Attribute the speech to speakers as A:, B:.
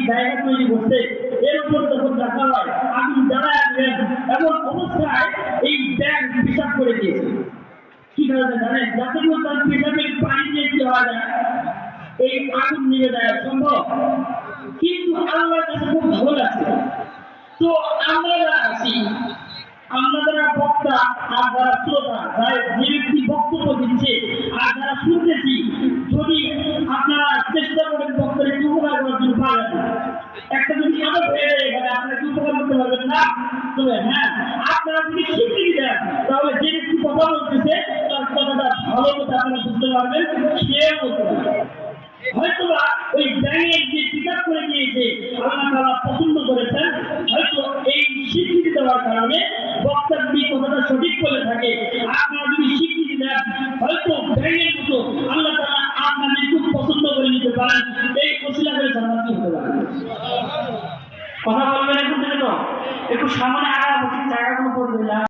A: জায়গা তৈরি করছে, এর উপর যখন রাখা হয় আগুন জ্বালায় দিলেন, এমন অবস্থায় এই ব্যাগ পেশাব করে দিয়েছে। কি কারণে জানেন? যাতে করে তার পেশাবের পানি দিয়ে কি হয় না, এই আগুন নিভে যায় সম্ভব। কিন্তু আল্লাহর কাছে খুব ভালো লাগছে। তো আমরা যারা আছি, আমরা যারা বক্তা আর যারা শ্রোতা, যে ব্যক্তি বক্তব্য দিচ্ছে আর যারা শুনতেছি, যদি আপনারা চেষ্টা করেন বক্তার একটু উপকার করার জন্য পারবেন না। একটা যদি আদত হয়ে যায় এখানে, আপনারা কি উপকার করতে পারবেন না? তবে হ্যাঁ, আপনারা যদি স্বীকৃতি দেন তাহলে যে ব্যক্তি কথা বলতেছে তার কথাটা ভালো মতো আপনারা বুঝতে পারবেন, সেও বলতে পারবেন। হয়তোবা ওই ব্যাঙের যে পিকআপ করে দিয়েছে আল্লাহ তাআলা পছন্দ করেছেন, হয়তো এই স্বীকৃতি দেওয়ার কারণে বক্তা যদি কথাটা সঠিক বলে থাকে, আপনারা যদি স্বীকৃতি দেন, হয়তো ব্যাঙের মতো আল্লাহ তাআলা আপনাদের খুব পছন্দ করে নিতে পারেন, এই ওসিলা করে জান্নাতি হতে পারে। কথা বলবেন এখন থেকে, তো একটু সামনে আগা বসে জায়গাগুলো পড়বে না।